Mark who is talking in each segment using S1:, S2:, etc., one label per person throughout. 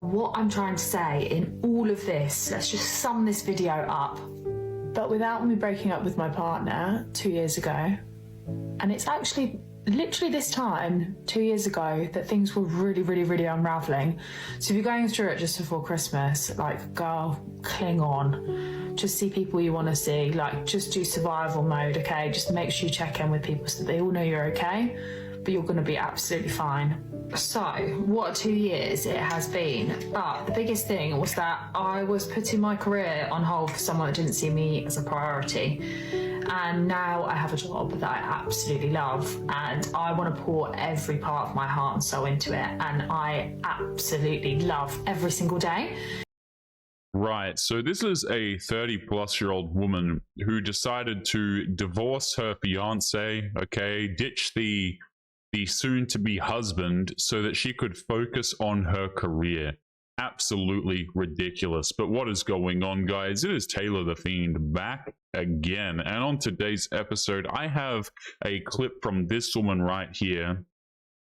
S1: What I'm trying to say in all of this, let's just sum this video up.
S2: But without me breaking up with my partner 2 years ago, and it's actually literally this time 2 years ago that things were really unraveling. So if you're going through it just before Christmas, like, girl, cling on. Just see people you want to see. Like, just do survival mode, okay? Just make sure you check in with people so that they all know you're okay, but you're going to be absolutely fine. So, what 2 years it has been. But the biggest thing was that I was putting my career on hold for someone that didn't see me as a priority. And now I have a job that I absolutely love, and I want to pour every part of my heart and soul into it, and I absolutely love every single day.
S3: Right, so this is a 30-plus-year-old woman who decided to divorce her fiance, okay, ditch the soon-to-be husband so that she could focus on her career. Absolutely ridiculous. But what is going on, guys? It is Taylor the Fiend back again. And on today's episode, I have a clip from this woman right here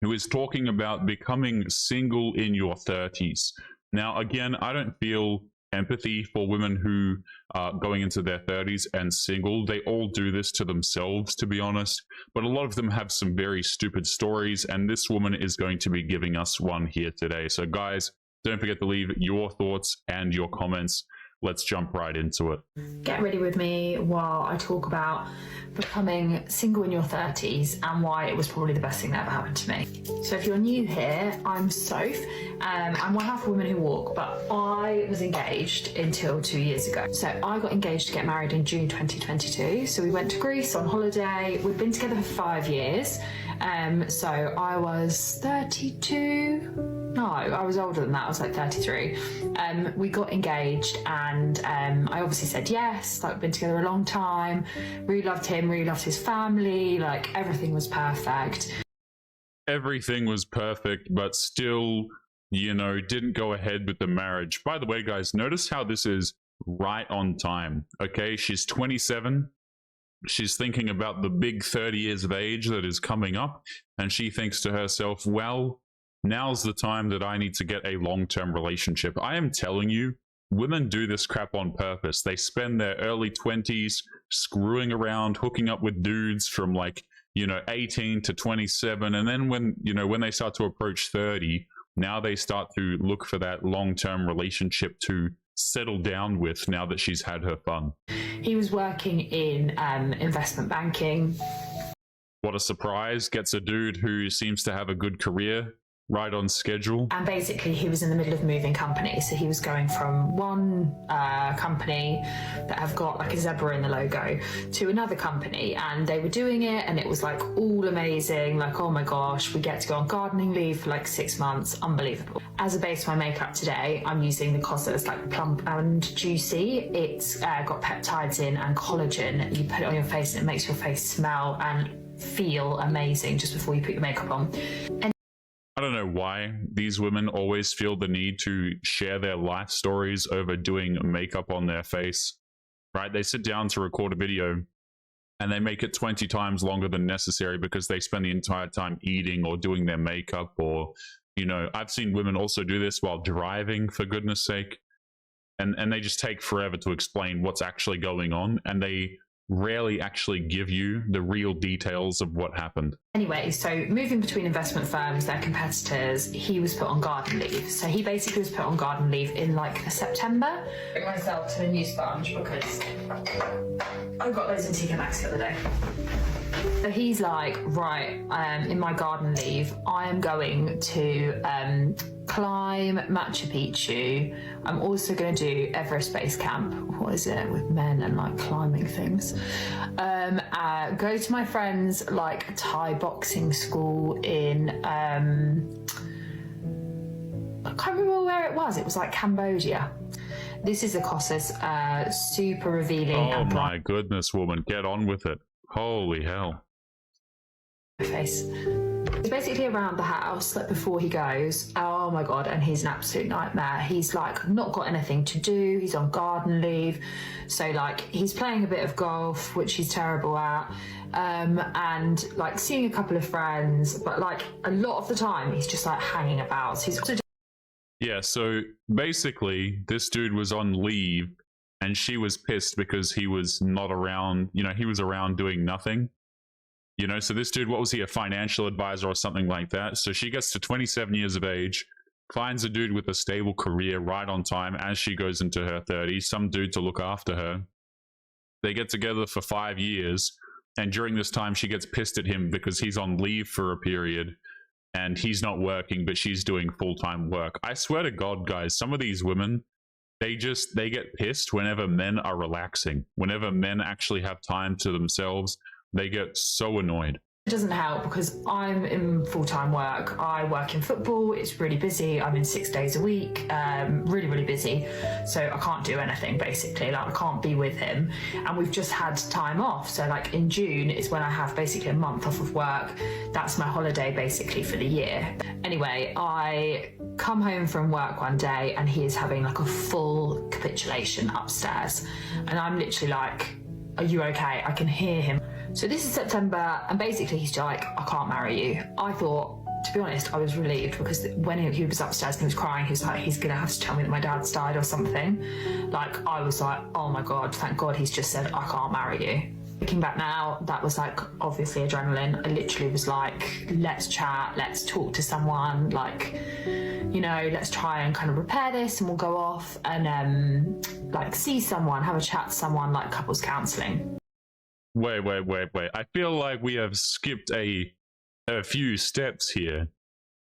S3: who is talking about becoming single in your 30s. Now, again, I don't feel empathy for women who are going into their 30s and single. They all do this to themselves, to be honest, but a lot of them have some very stupid stories, and this woman is going to be giving us one here today. So guys, don't forget to leave your thoughts and your comments. Let's jump right into it.
S1: Get ready with me while I talk about becoming single in your 30s and why it was probably the best thing that ever happened to me. So if you're new here, I'm Soph. I'm one half a Women Who Walk, but I was engaged until 2 years ago. So I got engaged to get married in June 2022. So we went to Greece on holiday. We'd been together for 5 years. So I was 32. No, I was older than that. I was like 33. We got engaged, and I obviously said yes. Like, we've been together a long time. Really loved him, really loved his family. Like, everything was perfect.
S3: Everything was perfect, but still, you know, didn't go ahead with the marriage. By the way, guys, notice how this is right on time. Okay, she's 27. She's thinking about the big 30 years of age that is coming up, and she thinks to herself, well, now's the time that I need to get a long-term relationship. I am telling you, women do this crap on purpose. They spend their early 20s screwing around, hooking up with dudes from, like, you know, 18 to 27. And then when they start to approach 30, now they start to look for that long-term relationship to settle down with now that she's had her fun.
S1: He was working in investment banking.
S3: What a surprise. Gets a dude who seems to have a good career right on schedule.
S1: And basically he was in the middle of moving companies. So he was going from one company that have got like a zebra in the logo to another company, and they were doing it and it was like all amazing. Like, oh my gosh, we get to go on gardening leave for like 6 months. Unbelievable. As a base for my makeup today, I'm using the Cosas like Plump and Juicy. It's got peptides in and collagen. You put it on your face and it makes your face smell and feel amazing just before you put your makeup on. And
S3: I don't know why these women always feel the need to share their life stories over doing makeup on their face, right? They sit down to record a video and they make it 20 times longer than necessary because they spend the entire time eating or doing their makeup, or, you know, I've seen women also do this while driving, for goodness sake. And they just take forever to explain what's actually going on, and they rarely actually give you the real details of what happened.
S1: Anyway, so moving between investment firms, their competitors, he was put on garden leave. So he basically was put on garden leave in like September. I took myself to a new sponge because I got those in TK Maxx the other day. So he's like, right, in my garden leave, I am going to climb Machu Picchu. I'm also going to do Everest Base Camp. What is it with men and like climbing things? Go to my friend's like Thai boxing school in I can't remember where it was. It was like Cambodia. This is a Cosas, super revealing.
S3: Oh my goodness, woman, get on with it. Holy hell.
S1: Face. It's basically around the house, like before he goes. Oh my god, and he's an absolute nightmare. He's like not got anything to do. He's on garden leave, so like he's playing a bit of golf, which he's terrible at, and like seeing a couple of friends, but like a lot of the time he's just like hanging about. So he's also
S3: Yeah, so basically, this dude was on leave and she was pissed because he was not around. He was around doing nothing. So this dude, what was he, a financial advisor or something like that? So she gets to 27 years of age, finds a dude with a stable career right on time as she goes into her 30s, some dude to look after her. They get together for 5 years. And during this time, she gets pissed at him because he's on leave for a period and he's not working, but she's doing full-time work. I swear to God, guys, some of these women, they get pissed whenever men are relaxing. Whenever men actually have time to themselves, they get so annoyed.
S1: It doesn't help because I'm in full-time work. I work in football. It's really busy. I'm in 6 days a week, really, really busy. So I can't do anything basically. Like I can't be with him. And we've just had time off. So like in June is when I have basically a month off of work. That's my holiday basically for the year. Anyway, I come home from work one day and he is having like a full capitulation upstairs. And I'm literally like, are you okay? I can hear him. So this is September, and basically he's like, I can't marry you. I thought, to be honest, I was relieved because when he was upstairs and he was crying, he was like, he's going to have to tell me that my dad's died or something. Like, I was like, oh my God, thank God he's just said, I can't marry you. Looking back now, that was like, obviously adrenaline. I literally was like, let's chat, let's talk to someone, like, let's try and kind of repair this and we'll go off and like see someone, have a chat to someone, like couples counselling.
S3: Wait. I feel like we have skipped a few steps here,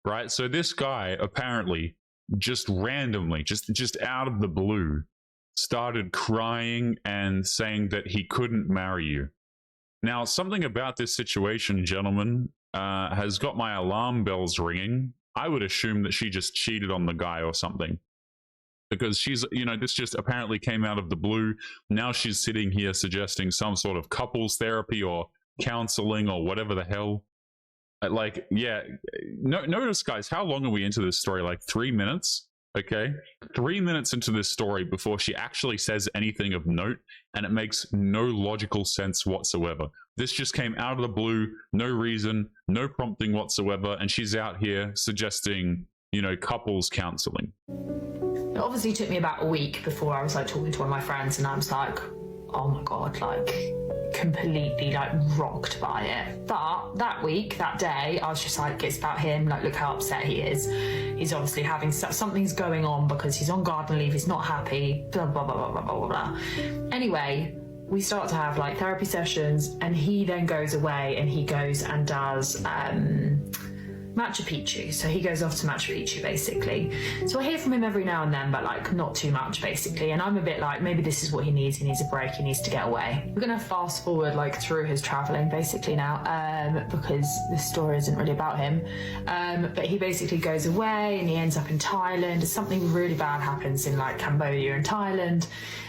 S3: right? So this guy apparently just randomly, just out of the blue, started crying and saying that he couldn't marry you. Now, something about this situation, gentlemen, has got my alarm bells ringing. I would assume that she just cheated on the guy or something. Because she's, this just apparently came out of the blue. Now she's sitting here suggesting some sort of couples therapy or counseling or whatever the hell. Notice, guys, how long are we into this story? Like 3 minutes? Okay. 3 minutes into this story before she actually says anything of note, and it makes no logical sense whatsoever. This just came out of the blue, no reason, no prompting whatsoever, and she's out here suggesting, couples counseling.
S1: It obviously took me about a week before I was like talking to one of my friends and I was like, oh my God, like completely like rocked by it. But that week, that day, I was just like, it's about him, like look how upset he is. He's obviously having something's going on because he's on garden leave, he's not happy, blah, blah, blah, blah, blah, blah, blah. Anyway, we start to have like therapy sessions and he then goes away and he goes and does Machu Picchu. So he goes off to Machu Picchu basically. So I hear from him every now and then, but like not too much basically. And I'm a bit like, maybe this is what he needs. He needs a break. He needs to get away. We're going to fast forward like through his traveling basically now because this story isn't really about him. But he basically goes away and he ends up in Thailand. Something really bad happens in like Cambodia and Thailand.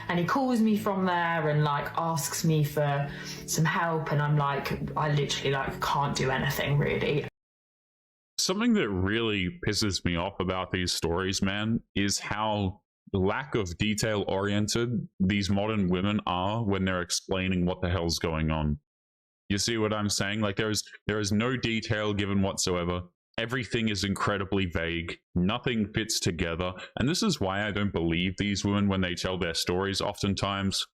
S1: And he calls me from there and like asks me for some help. And I'm like, I literally like can't do anything really.
S3: Something that really pisses me off about these stories, man, is how lack of detail oriented these modern women are when they're explaining what the hell's going on. You see what I'm saying? Like there is no detail given whatsoever. Everything is incredibly vague. Nothing fits together. And this is why I don't believe these women when they tell their stories oftentimes.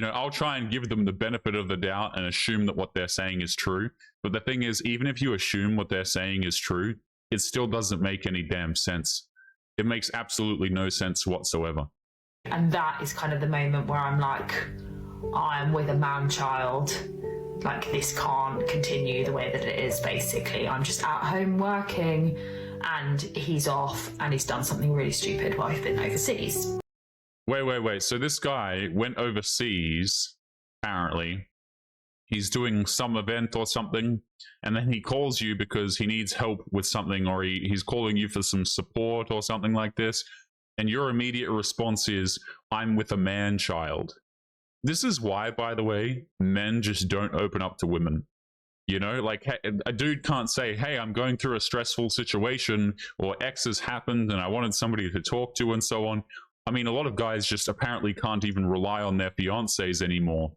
S3: I'll try and give them the benefit of the doubt and assume that what they're saying is true. But the thing is, even if you assume what they're saying is true, it still doesn't make any damn sense. It makes absolutely no sense whatsoever.
S1: And that is kind of the moment where I'm like, I'm with a man-child. Like, this can't continue the way that it is, basically. I'm just at home working, and he's off, and he's done something really stupid while he's been overseas.
S3: Wait. So this guy went overseas, apparently. He's doing some event or something, and then he calls you because he needs help with something, or he's calling you for some support or something like this. And your immediate response is, I'm with a man-child. This is why, by the way, men just don't open up to women. Like a dude can't say, hey, I'm going through a stressful situation, or X has happened and I wanted somebody to talk to and so on. I mean, a lot of guys just apparently can't even rely on their fiancés anymore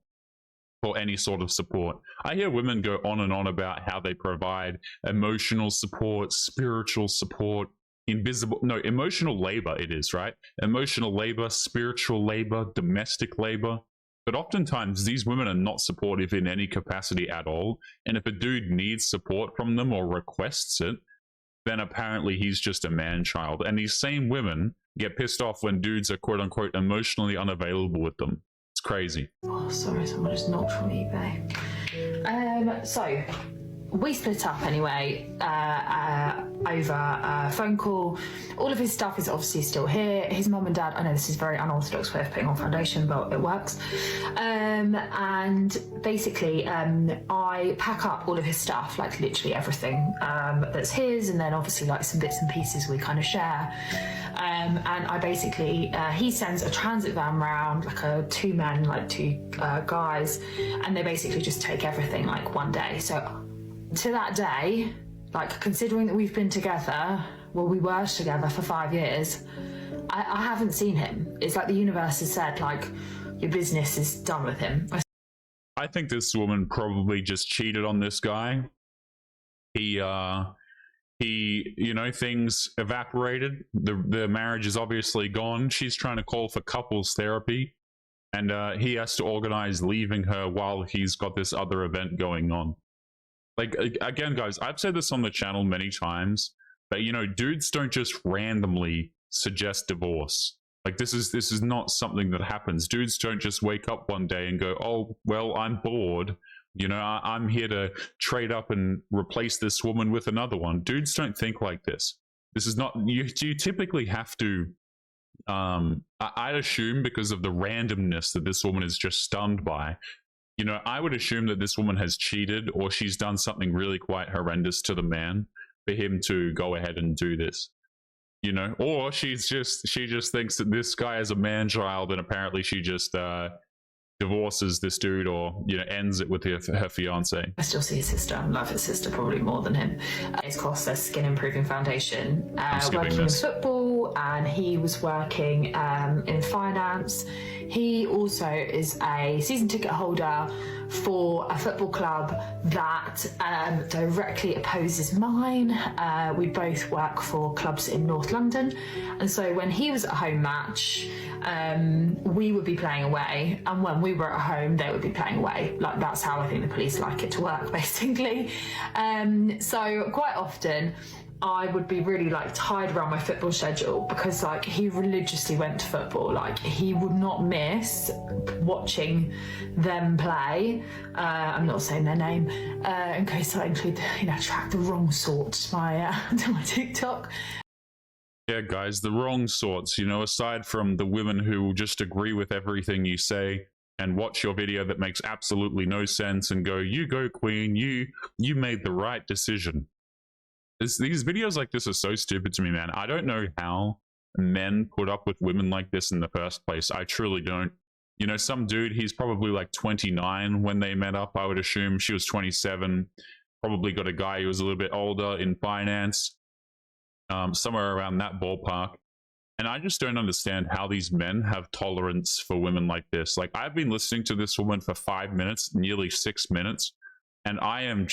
S3: for any sort of support. I hear women go on and on about how they provide emotional support, spiritual support, emotional labor it is, right? Emotional labor, spiritual labor, domestic labor. But oftentimes these women are not supportive in any capacity at all. And if a dude needs support from them or requests it, then apparently he's just a man-child. And these same women get pissed off when dudes are quote-unquote emotionally unavailable with them. It's crazy.
S1: Oh, sorry, someone just knocked from eBay. So we split up anyway over a phone call. All of his stuff is obviously still here. His mum and dad, I know this is very unorthodox way of putting on foundation, but it works. And basically, I pack up all of his stuff, like literally everything that's his, and then obviously like some bits and pieces we kind of share. And I basically, he sends a transit van round, like two guys, and they basically just take everything like one day. So to that day, like considering that we've been together, well, we were together for 5 years, I haven't seen him. It's like the universe has said, like, your business is done with him.
S3: I think this woman probably just cheated on this guy. He, you know, things evaporated. The marriage is obviously gone. She's trying to call for couples therapy, and he has to organize leaving her while he's got this other event going on. Like, again, guys, I've said this on the channel many times, but, you know, dudes don't just randomly suggest divorce. Like, this is not something that happens. Dudes don't just wake up one day and go, oh, well, I'm bored. You know, I'm here to trade up and replace this woman with another one. Dudes don't think like this. This is not, you typically have to, I'd assume because of the randomness that this woman is just stunned by, you know, I would assume that this woman has cheated or she's done something really quite horrendous to the man for him to go ahead and do this, you know, or she just thinks that this guy is a man-child and apparently she just divorces this dude or, you know, ends it with her fiance.
S1: I still see his sister. I love his sister probably more than him. His course, their Skin Improving Foundation, working in football, and he was working in finance. He also is a season ticket holder for a football club that directly opposes mine. We both work for clubs in North London, and so when he was at a home match, we would be playing away, and when we were at home, they would be playing away. Like, that's how I think the police like it to work, basically. So quite often I would be really like tied around my football schedule because like he religiously went to football. Like, he would not miss watching them play. I'm not saying their name in case I include, you know, attract the wrong sort to my TikTok.
S3: Yeah, guys, the wrong sorts, you know, aside from the women who will just agree with everything you say and watch your video that makes absolutely no sense and go, you go, queen, you made the right decision. These videos like this are so stupid to me, man. I don't know how men put up with women like this in the first place. I truly don't. You know, some dude, he's probably like 29 when they met up, I would assume. She was 27. Probably got a guy who was a little bit older in finance, somewhere around that ballpark. And I just don't understand how these men have tolerance for women like this. Like, I've been listening to this woman for 5 minutes, nearly 6 minutes. And I am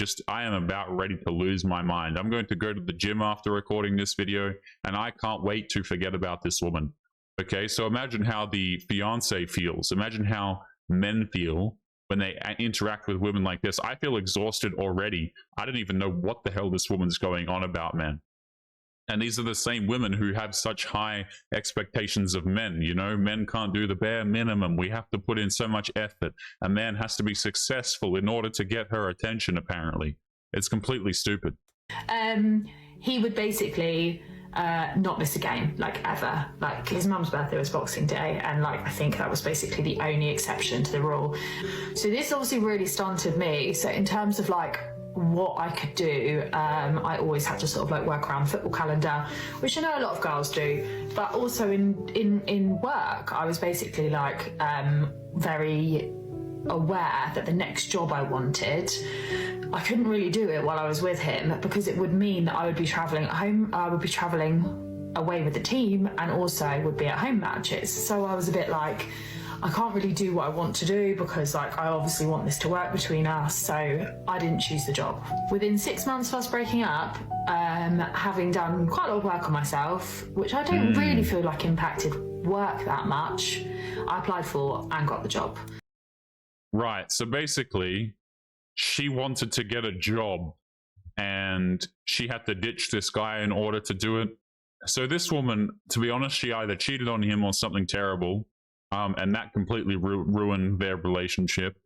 S3: about ready to lose my mind. I'm going to go to the gym after recording this video, and I can't wait to forget about this woman. Okay, so imagine how the fiance feels. Imagine how men feel when they interact with women like this. I feel exhausted already. I don't even know what the hell this woman's going on about, man. And these are the same women who have such high expectations of men. You know, men can't do the bare minimum. We have to put in so much effort. A man has to be successful in order to get her attention, apparently. It's completely stupid.
S1: He would basically not miss a game, like, ever. Like, his mum's birthday was Boxing Day, and like, I think that was basically the only exception to the rule. So this obviously really stunted me. So in terms of like what I could do, I always had to sort of like work around the football calendar, which I know a lot of girls do, but also in work, I was basically like very aware that the next job I wanted, I couldn't really do it while I was with him because it would mean that I would be travelling at home, I would be travelling away with the team, and also would be at home matches. So I was a bit like,
S2: I can't really do what I want to do because like I obviously want this to work between us, so I didn't choose the job. Within 6 months of us breaking up, having done quite a lot of work on myself, which I don't really feel like impacted work that much, I applied for and got the job.
S3: Right, so basically she wanted to get a job and she had to ditch this guy in order to do it. So this woman, to be honest, she either cheated on him or something terrible, and that completely ruined their relationship,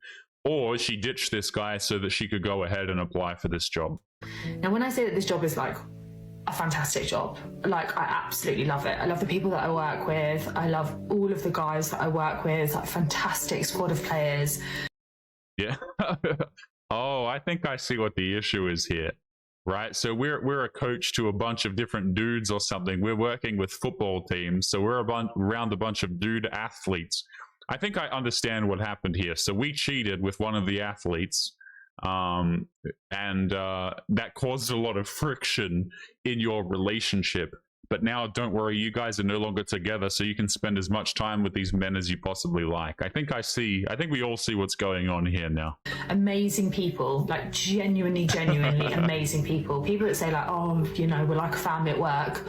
S3: or she ditched this guy so that she could go ahead and apply for this job.
S2: Now, when I say that this job is like a fantastic job, like I absolutely love it. I love the people that I work with. I love all of the guys that I work with, like fantastic squad of players.
S3: Yeah. Oh, I think I see what the issue is here. Right, so we're a coach to a bunch of different dudes or something. We're working with football teams, so we're around a bunch of dude athletes. I think I understand what happened here. So we cheated with one of the athletes, and that caused a lot of friction in your relationship. But now, don't worry, you guys are no longer together, so you can spend as much time with these men as you possibly like. I think we all see what's going on here now.
S2: Amazing people, like genuinely amazing people. People that say like, oh, you know, we're like a family at work.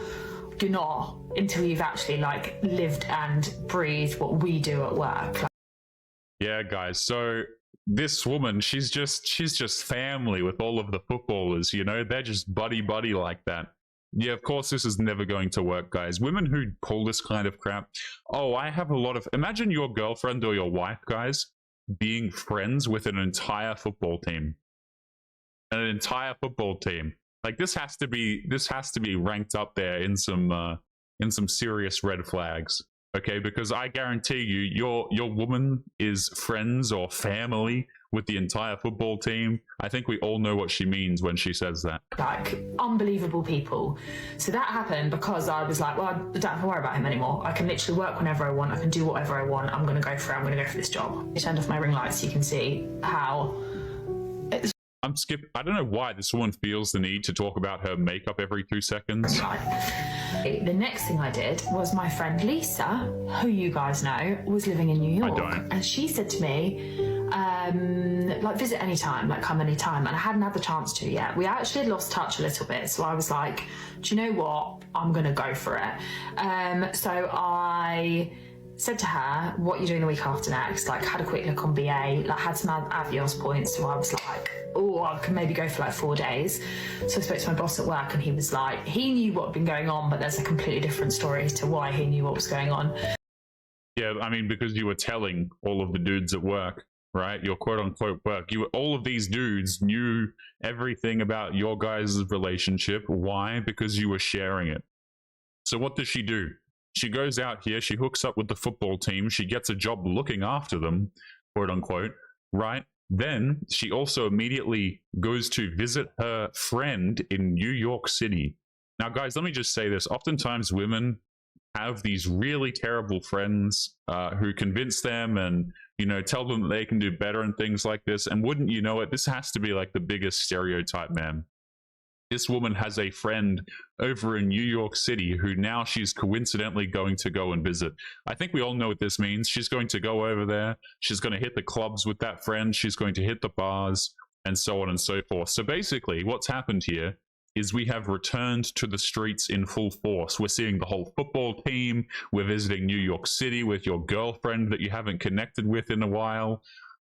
S2: You're not until you've actually like lived and breathed what we do at work.
S3: Yeah, guys. So this woman, she's just family with all of the footballers. You know, they're just buddy like that. Yeah, of course, this is never going to work, guys. Women who pull this kind of crap. Oh, I have a lot of... Imagine your girlfriend or your wife, guys, being friends with an entire football team. An entire football team. Like, this has to be ranked up there in some serious red flags. Okay, because I guarantee you, your woman is friends or family with the entire football team. I think we all know what she means when she says that.
S2: Like, unbelievable people. So that happened because I was like, well, I don't have to worry about him anymore. I can literally work whenever I want. I can do whatever I want. I'm going to go for it. I'm going to go for this job. I turned off my ring lights so you can see how...
S3: I don't know why this woman feels the need to talk about her makeup every 2 seconds.
S2: The next thing I did was my friend Lisa, who you guys know, was living in New York.
S3: I don't.
S2: And she said to me, like, visit anytime, like, come anytime. And I hadn't had the chance to yet. We actually had lost touch a little bit. So I was like, do you know what? I'm going to go for it. So I said to her, what are you doing the week after next? Like, had a quick look on BA, like, had some Avios points. So I was like, oh, I can maybe go for like 4 days. So I spoke to my boss at work and he was like, he knew what had been going on, but there's a completely different story to why he knew what was going on.
S3: Yeah, I mean, because you were telling all of the dudes at work, right? Your quote unquote work. All of these dudes knew everything about your guys' relationship. Why? Because you were sharing it. So what does she do? She goes out here, she hooks up with the football team, she gets a job looking after them, quote unquote, right? Then she also immediately goes to visit her friend in New York City. Now, guys, let me just say this. Oftentimes women have these really terrible friends who convince them and, you know, tell them that they can do better and things like this. And wouldn't you know it, this has to be like the biggest stereotype, man. This woman has a friend over in New York City who now she's coincidentally going to go and visit. I think we all know what this means. She's going to go over there. She's going to hit the clubs with that friend. She's going to hit the bars and so on and so forth. So basically what's happened here is we have returned to the streets in full force. We're seeing the whole football team. We're visiting New York City with your girlfriend that you haven't connected with in a while.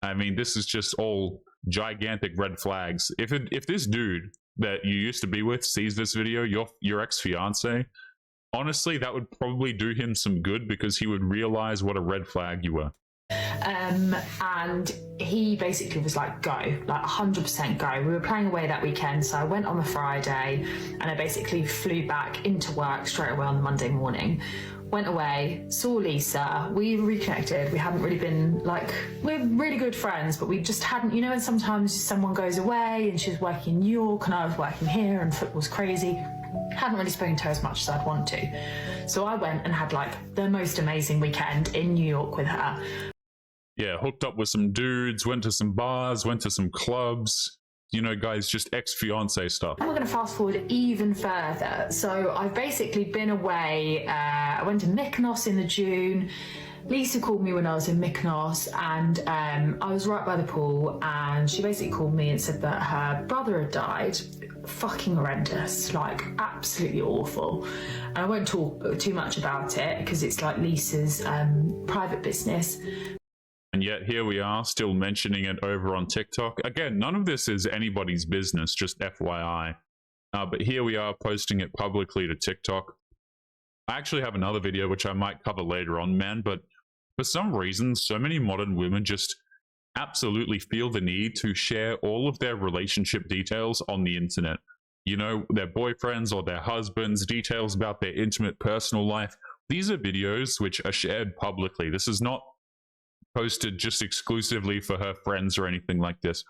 S3: I mean, this is just all gigantic red flags. If this dude that you used to be with sees this video, your ex-fiance, honestly, that would probably do him some good because he would realize what a red flag you were.
S2: And he basically was like, go, like 100% go. We were playing away that weekend, so I went on the Friday and I basically flew back into work straight away on the Monday morning. Went away, saw Lisa, we reconnected. We hadn't really been like, we're really good friends, but we just hadn't, you know, and sometimes someone goes away and she's working in New York and I was working here and football's crazy. Hadn't really spoken to her as much as I'd want to. So I went and had like the most amazing weekend in New York with her.
S3: Yeah, hooked up with some dudes, went to some bars, went to some clubs. You know, guys, just ex-fiance stuff.
S2: And we're going to fast forward even further. So I've basically been away. I went to Mykonos in the June. Lisa called me when I was in Mykonos, and I was right by the pool, and she basically called me and said that her brother had died. Fucking horrendous, like absolutely awful. And I won't talk too much about it because it's like Lisa's private business.
S3: And yet here we are still mentioning it over on TikTok. Again, none of this is anybody's business, just FYI. But here we are posting it publicly to TikTok. I actually have another video which I might cover later on, man, but for some reason, so many modern women just absolutely feel the need to share all of their relationship details on the internet. You know, their boyfriends or their husbands, details about their intimate personal life. These are videos which are shared publicly. This is not posted just exclusively for her friends or anything like this.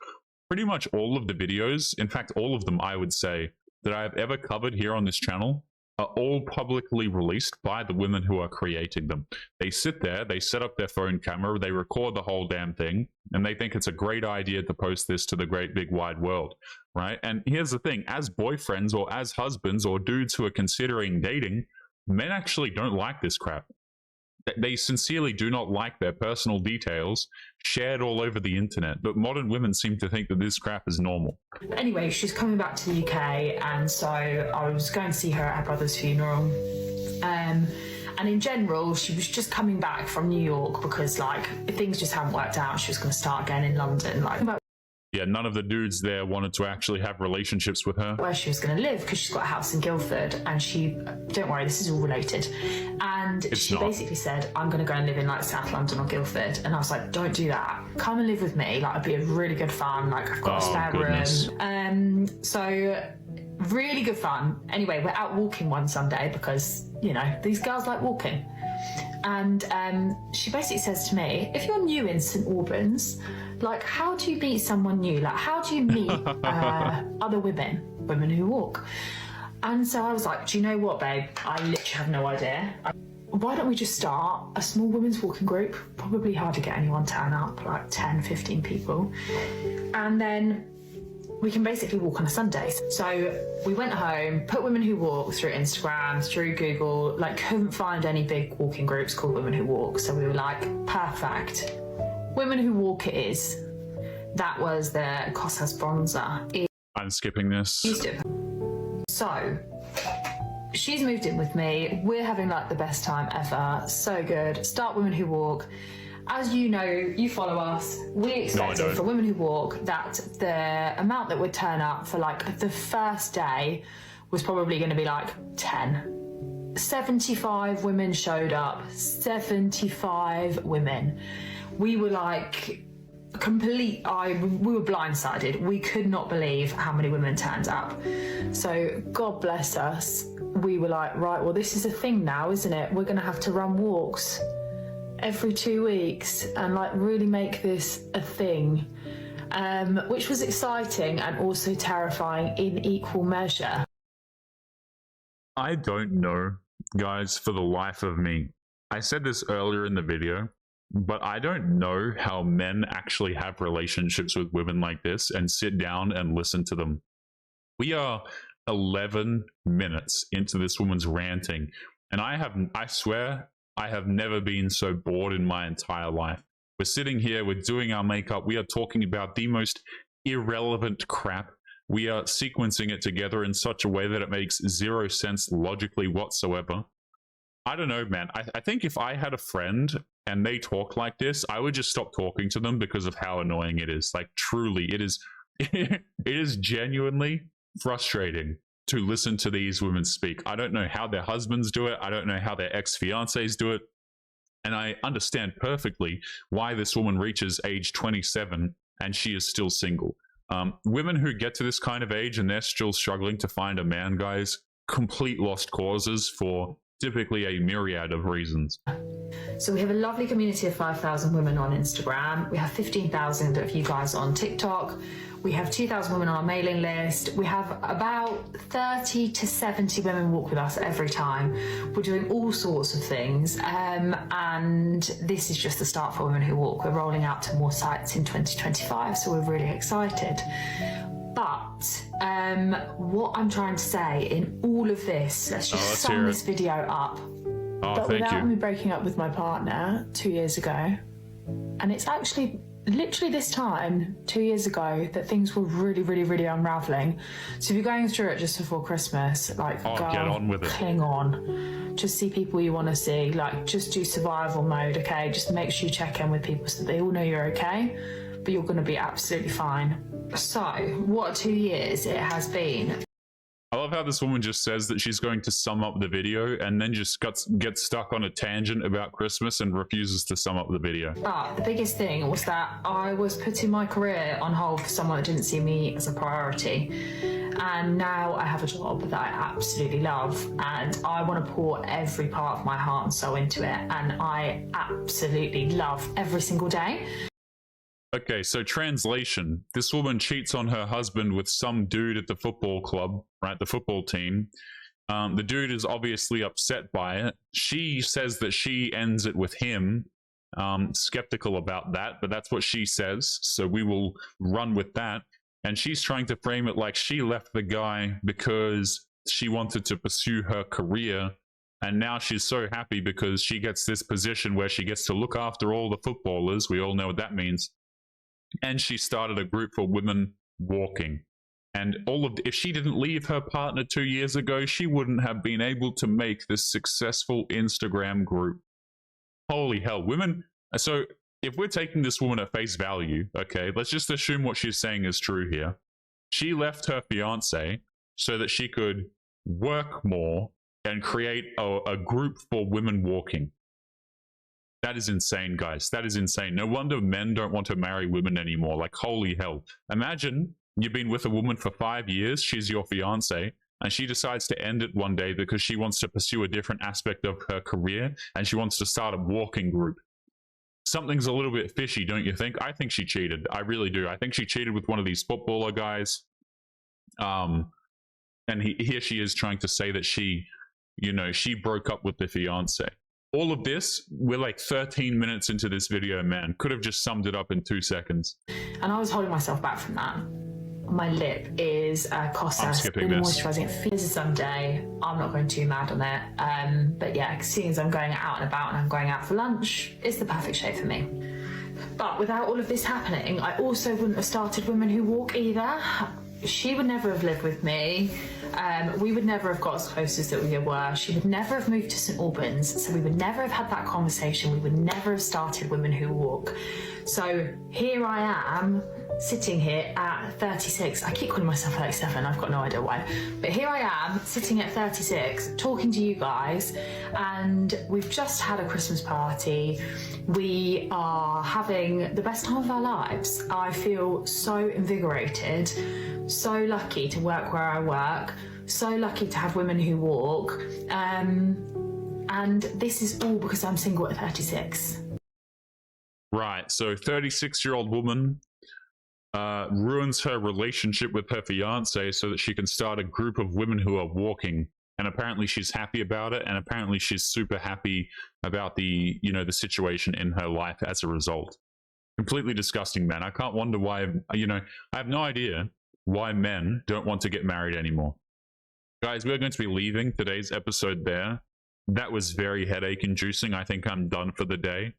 S3: Pretty much all of the videos, in fact, all of them, I would say, that I have ever covered here on this channel are all publicly released by the women who are creating them. They sit there, they set up their phone camera, they record the whole damn thing, and they think it's a great idea to post this to the great big wide world, right? And here's the thing, as boyfriends or as husbands or dudes who are considering dating, men actually don't like this crap. They sincerely do not like their personal details shared all over the internet, but modern women seem to think that this crap is normal.
S2: Anyway, she's coming back to the UK, and so I was going to see her at her brother's funeral. And in general, she was just coming back from New York because, like, things just hadn't worked out. She was going to start again in London. Like,
S3: yeah, none of the dudes there wanted to actually have relationships with her.
S2: Where she was going to live, because she's got a house in Guildford, and she, don't worry, this is all related. And she basically said, I'm going to go and live in like South London or Guildford. And I was like, don't do that. Come and live with me. Like, it'd be a really good fun. Like, I've got a spare room. So really good fun. Anyway, we're out walking one Sunday because, you know, these girls like walking. And she basically says to me, if you're new in St Albans, like, how do you meet someone new? Like, how do you meet other women who walk? And so I was like, do you know what, babe? I literally have no idea. Why don't we just start a small women's walking group? Probably hard to get anyone to turn up, like 10, 15 people. And then we can basically walk on a Sunday. So we went home, put Women Who Walk through Instagram, through Google, like couldn't find any big walking groups called Women Who Walk. So we were like, perfect. Women Who Walk it is. That was the Kosas Bronzer.
S3: I'm skipping this.
S2: So she's moved in with me. We're having like the best time ever. So good. Start Women Who Walk. As you know, you follow us, we expected for Women Who Walk that the amount that would turn up for like the first day was probably going to be like 10. 75 women showed up. 75 women. We were like we were blindsided. We could not believe how many women turned up. So God bless us. We were like, right, well, this is a thing now, isn't it? We're going to have to run walks every 2 weeks and like really make this a thing, which was exciting and also terrifying in equal measure.
S3: I don't know, guys, for the life of me. I said this earlier in the video, but I don't know how men actually have relationships with women like this and sit down and listen to them. We are 11 minutes into this woman's ranting, and I swear I have never been so bored in my entire life. We're sitting here, we're doing our makeup, we are talking about the most irrelevant crap. We are sequencing it together in such a way that it makes zero sense logically whatsoever. I don't know, man. I think if I had a friend and they talk like this, I would just stop talking to them because of how annoying it is. Like, truly, it is, it is genuinely frustrating to listen to these women speak. I don't know how their husbands do it. I don't know how their ex-fiancés do it. And I understand perfectly why this woman reaches age 27 and she is still single. Women who get to this kind of age and they're still struggling to find a man, guys, complete lost causes for typically a myriad of reasons.
S2: So we have a lovely community of 5,000 women on Instagram. We have 15,000 of you guys on TikTok. We have 2,000 women on our mailing list. We have about 30 to 70 women walk with us every time. We're doing all sorts of things. And this is just the start for Women Who Walk. We're rolling out to more sites in 2025, so we're really excited. But what I'm trying to say in all of this, let's just sum this video up.
S3: Oh,
S2: but
S3: thank
S2: without
S3: you.
S2: me breaking up with my partner 2 years ago, and it's actually literally this time 2 years ago that things were really, really, really unraveling. So if you're going through it just before Christmas, like,
S3: Oh,
S2: girl,
S3: get on with it.
S2: cling on. Just see people you want to see. Like, just do survival mode, okay? Just make sure you check in with people so that they all know you're okay, but you're going to be absolutely fine. So, what 2 years it has been.
S3: I love how this woman just says that she's going to sum up the video and then just gets stuck on a tangent about Christmas and refuses to sum up the video.
S1: But the biggest thing was that I was putting my career on hold for someone that didn't see me as a priority. And now I have a job that I absolutely love, and I want to pour every part of my heart and soul into it. And I absolutely love every single day.
S3: Okay, so translation. This woman cheats on her husband with some dude at the football club, right? The football team. The dude is obviously upset by it. She says that she ends it with him. Skeptical about that, but that's what she says. So we will run with that. And she's trying to frame it like she left the guy because she wanted to pursue her career. And now she's so happy because she gets this position where she gets to look after all the footballers. We all know what that means. And she started a group for women walking. And if she didn't leave her partner 2 years ago, she wouldn't have been able to make this successful Instagram group. Holy hell, women. So if we're taking this woman at face value, okay, let's just assume what she's saying is true here. She left her fiance so that she could work more and create a group for women walking. That is insane, guys. That is insane. No wonder men don't want to marry women anymore. Like, holy hell. Imagine you've been with a woman for 5 years. She's your fiance, and she decides to end it one day because she wants to pursue a different aspect of her career, and she wants to start a walking group. Something's a little bit fishy, don't you think? I think she cheated. I really do. I think she cheated with one of these footballer guys. And here she is trying to say that she broke up with the fiance. All of this, we're like 13 minutes into this video, man. Could have just summed it up in 2 seconds.
S1: And I was holding myself back from that. My lip is Costas.
S3: I'm skipping this.
S1: Moisturising. It feels someday. I'm not going too mad on it. But yeah, seeing as I'm going out and about and I'm going out for lunch, it's the perfect shade for me. But without all of this happening, I also wouldn't have started Women Who Walk either. She would never have lived with me. We would never have got as close as that we were. She would never have moved to St Albans, so we would never have had that conversation. We would never have started Women Who Walk. So here I am, sitting here at 36. I keep calling myself 37, I've got no idea why. But here I am, sitting at 36, talking to you guys, and we've just had a Christmas party. We are having the best time of our lives. I feel so invigorated, so lucky to work where I work, so lucky to have Women Who Walk, and this is all because I'm single at 36.
S3: Right, so 36-year-old woman ruins her relationship with her fiance so that she can start a group of women who are walking. And apparently she's happy about it, and apparently she's super happy about the situation in her life as a result. Completely disgusting, man. I can't wonder why, I have no idea why men don't want to get married anymore. Guys, we're going to be leaving today's episode there. That was very headache-inducing. I think I'm done for the day.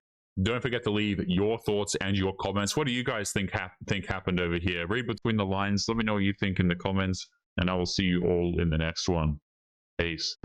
S3: Don't forget to leave your thoughts and your comments. What do you guys think happened over here? Read between the lines. Let me know what you think in the comments, and I will see you all in the next one. Peace.